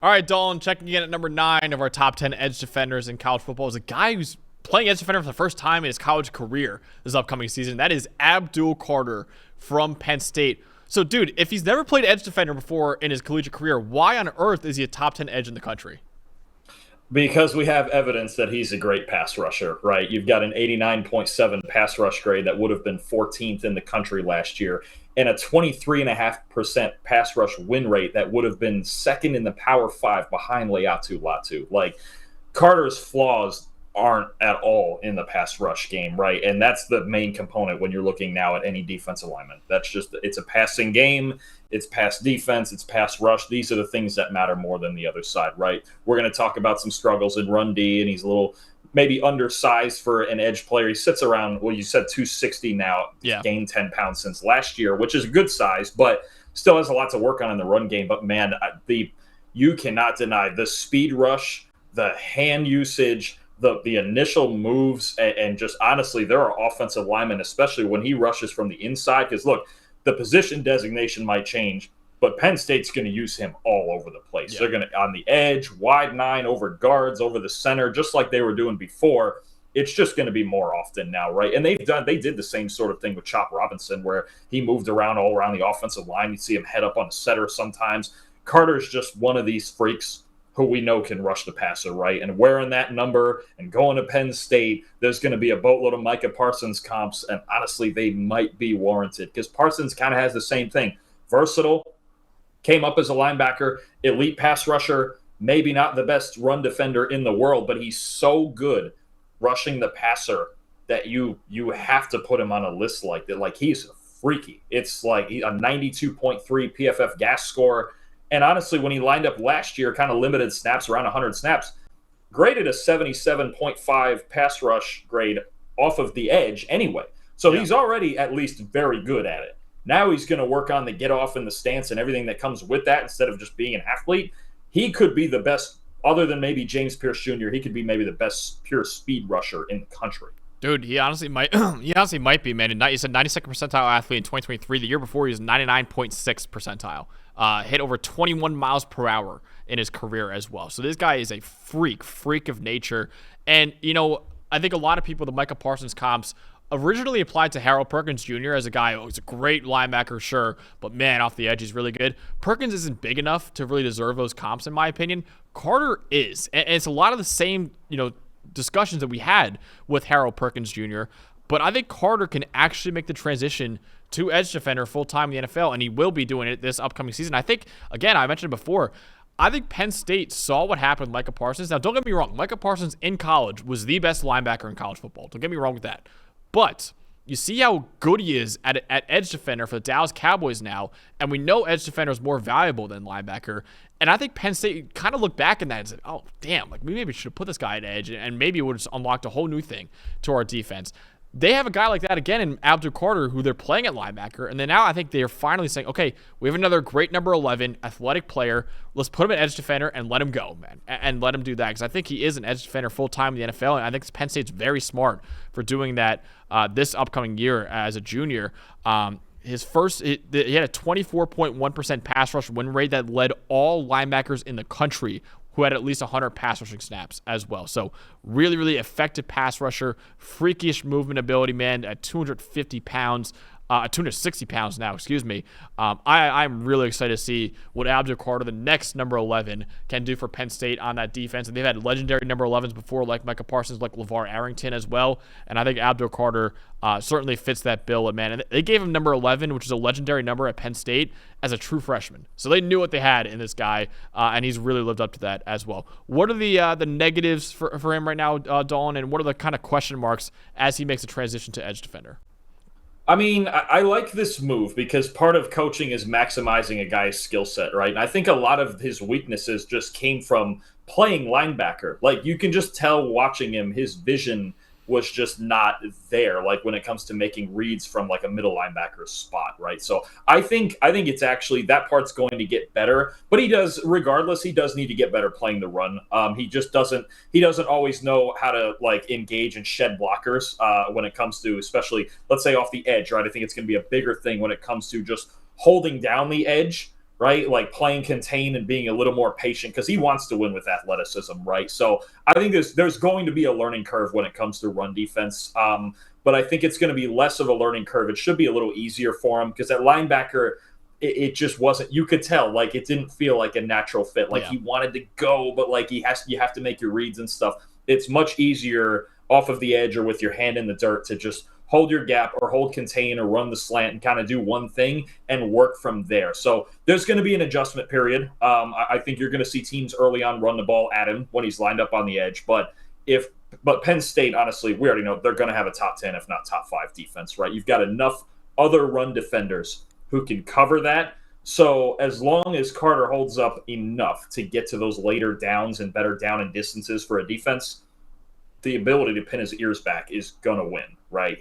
All right, Dalton, checking in at number 9 of our top 10 edge defenders in college football is a guy who's playing edge defender for the first time in his college career this upcoming season. That is Abdul Carter from Penn State. So, dude, if he's never played edge defender before in his collegiate career, why on earth is he a top 10 edge in the country? Because we have evidence that he's a great pass rusher, right? You've got an 89.7 pass rush grade that would have been 14th in the country last year, and a 23.5% pass rush win rate that would have been second in the Power Five behind Leatu Latu. Like, Carter's flaws aren't at all in the pass rush game, right? And that's the main component when you're looking now at any defensive lineman. That's just, it's a passing game, it's pass defense, it's pass rush. These are the things that matter more than the other side, right? We're going to talk about some struggles in run D, and he's a little maybe undersized for an edge player. He sits around, well, you said 260 now, Yeah. gained 10 pounds since last year, which is a good size, but still has a lot to work on in the run game. But man, you cannot deny the speed rush, the hand usage, the initial moves, and just honestly, there are offensive linemen, especially when he rushes from the inside. Because look, the position designation might change, but Penn State's going to use him all over the place. Yeah. They're going to on the edge, wide nine, over guards, over the center, just like they were doing before. It's just going to be more often now, right? And they did the same sort of thing with Chop Robinson, where he moved around all around the offensive line. You see him head up on a setter sometimes. Carter's just one of these freaks who we know can rush the passer, right? And wearing that number and going to Penn State, there's going to be a boatload of Micah Parsons comps, and honestly, they might be warranted because Parsons kind of has the same thing. Versatile, came up as a linebacker, elite pass rusher, maybe not the best run defender in the world, but he's so good rushing the passer that you have to put him on a list like that. Like, he's freaky. It's like a 92.3 PFF gas score. And honestly, when he lined up last year, kind of limited snaps, around 100 snaps, graded a 77.5 pass rush grade off of the edge anyway. So He's already at least very good at it. Now he's going to work on the get off and the stance and everything that comes with that instead of just being an athlete. He could be the best, other than maybe James Pierce Jr., he could be maybe the best pure speed rusher in the country. Dude, he honestly might. He honestly might be, man. You said 92nd percentile athlete in 2023. The year before, he was 99.6 percentile. Hit over 21 miles per hour in his career as well. So this guy is a freak of nature. And I think a lot of people, the Micah Parsons comps, originally applied to Harold Perkins Jr. as a guy who's a great linebacker, sure, but man, off the edge, he's really good. Perkins isn't big enough to really deserve those comps, in my opinion. Carter is, and it's a lot of the same, discussions that we had with Harold Perkins Jr., but I think Carter can actually make the transition to edge defender full-time in the NFL, and he will be doing it this upcoming season. I think, again, I mentioned it before, I think Penn State saw what happened with Micah Parsons. Now, don't get me wrong. Micah Parsons in college was the best linebacker in college football. Don't get me wrong with that. But you see how good he is at edge defender for the Dallas Cowboys now, and we know edge defender is more valuable than linebacker. And I think Penn State kind of looked back in that and said, oh, damn, like we maybe should have put this guy at edge, and maybe it would have unlocked a whole new thing to our defense. They have a guy like that again in Abdul Carter, who they're playing at linebacker. And then now I think they're finally saying, okay, we have another great number 11 athletic player. Let's put him at edge defender and let him go, man. And let him do that. Because I think he is an edge defender full-time in the NFL. And I think Penn State's very smart for doing that this upcoming year as a junior. He had a 24.1% pass rush win rate that led all linebackers in the country who had at least 100 pass rushing snaps as well. So really, really effective pass rusher, freakish movement ability, man, at 250 pounds, 260 pounds now, excuse me. I'm really excited to see what Abdul Carter, the next number 11, can do for Penn State on that defense. And they've had legendary number 11s before, like Micah Parsons, like LeVar Arrington as well. And I think Abdul Carter certainly fits that bill, man. And they gave him number 11, which is a legendary number at Penn State, as a true freshman. So they knew what they had in this guy, and he's really lived up to that as well. What are the negatives for him right now, Dalton, and what are the kind of question marks as he makes a transition to edge defender? I mean, I like this move because part of coaching is maximizing a guy's skill set, right? And I think a lot of his weaknesses just came from playing linebacker. Like, you can just tell watching him, his vision was just not there, like when it comes to making reads from like a middle linebacker spot, right? So I think it's actually that part's going to get better, but he does need to get better playing the run. He doesn't always know how to like engage and shed blockers when it comes to, especially let's say off the edge, right? I think it's going to be a bigger thing when it comes to just holding down the edge right? Like playing contain and being a little more patient because he wants to win with athleticism, right? So I think there's going to be a learning curve when it comes to run defense. But I think it's going to be less of a learning curve. It should be a little easier for him because at linebacker, it just wasn't. You could tell like it didn't feel like a natural fit. Like he wanted to go, but like you have to make your reads and stuff. It's much easier off of the edge or with your hand in the dirt to just hold your gap or hold contain or run the slant and kind of do one thing and work from there. So there's going to be an adjustment period. I think you're going to see teams early on run the ball at him when he's lined up on the edge. But Penn State, honestly, we already know they're going to have a top 10, if not top 5 defense, right? You've got enough other run defenders who can cover that. So as long as Carter holds up enough to get to those later downs and better down and distances for a defense, the ability to pin his ears back is going to win, right?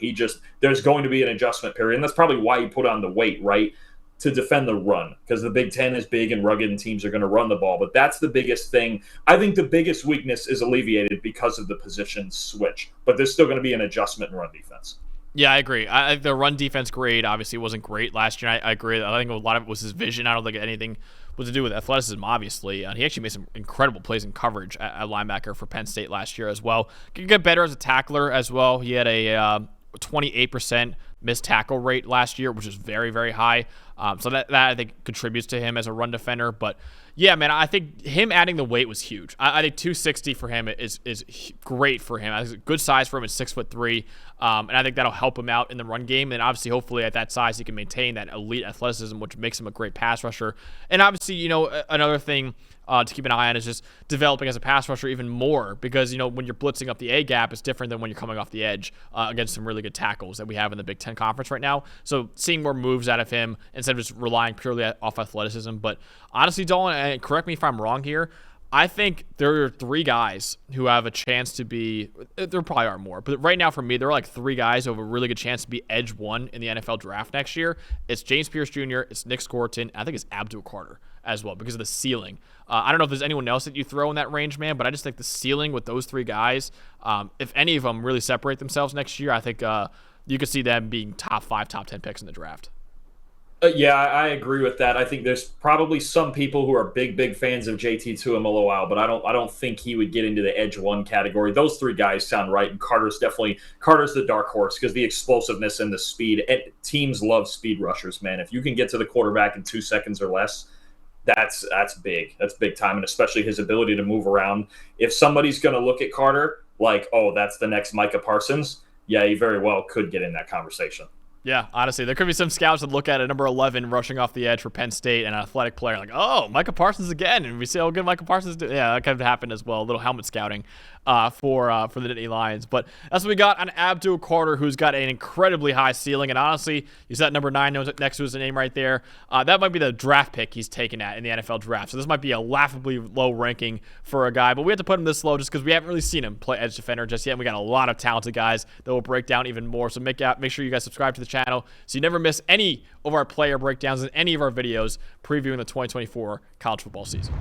There's going to be an adjustment period. And that's probably why he put on the weight, right? To defend the run, because the Big Ten is big and rugged and teams are going to run the ball. But that's the biggest thing. I think the biggest weakness is alleviated because of the position switch. But there's still going to be an adjustment in run defense. Yeah, I agree. The run defense grade obviously wasn't great last year. I agree. I think a lot of it was his vision. I don't think anything was to do with athleticism, obviously. He actually made some incredible plays in coverage at linebacker for Penn State last year as well. Could get better as a tackler as well. He had a 28% missed tackle rate last year, which is very, very high. So that I think contributes to him as a run defender. But yeah, man, I think him adding the weight was huge. I think 260 for him is great for him. I think it's a good size for him at 6'3", and I think that'll help him out in the run game. And obviously, hopefully, at that size, he can maintain that elite athleticism, which makes him a great pass rusher. And obviously, another thing to keep an eye on is just developing as a pass rusher even more, because when you're blitzing up the A gap, it's different than when you're coming off the edge against some really good tackles that we have in the Big Ten Conference right now. So seeing more moves out of him instead of just relying purely off athleticism. But honestly, Dalton, and correct me if I'm wrong here, I think there are 3 guys who have a chance to be, there probably are more, but right now for me, there are like 3 guys who have a really good chance to be edge 1 in the NFL draft next year. It's James Pierce Jr., it's Nick Scorton, and I think it's Abdul Carter as well because of the ceiling. I don't know if there's anyone else that you throw in that range, man, but I just think the ceiling with those 3 guys, if any of them really separate themselves next year, I think you could see them being top 5, top 10 picks in the draft. Yeah, I agree with that. I think there's probably some people who are big fans of JT Tuimoloau, but I don't think he would get into the edge 1 category. Those 3 guys sound right, and Carter's the dark horse because the explosiveness and the speed. And teams love speed rushers, man. If you can get to the quarterback in 2 seconds or less, that's big. That's big time, and especially his ability to move around. If somebody's going to look at Carter like, oh, that's the next Micah Parsons, yeah, he very well could get in that conversation. Yeah, honestly, there could be some scouts that look at it, number 11 rushing off the edge for Penn State, and an athletic player like, oh, Micah Parsons again, and we see how good Micah Parsons do. Yeah, that could have happened as well. A little helmet scouting for the Nittany Lions. But that's what we got on Abdul Carter, who's got an incredibly high ceiling, and honestly, he's at number 9 next to his name right there. That might be the draft pick he's taken at in the NFL draft. So this might be a laughably low ranking for a guy, but we have to put him this low just because we haven't really seen him play edge defender just yet. And we got a lot of talented guys that will break down even more. So make sure you guys subscribe to the channel so you never miss any of our player breakdowns in any of our videos previewing the 2024 college football season.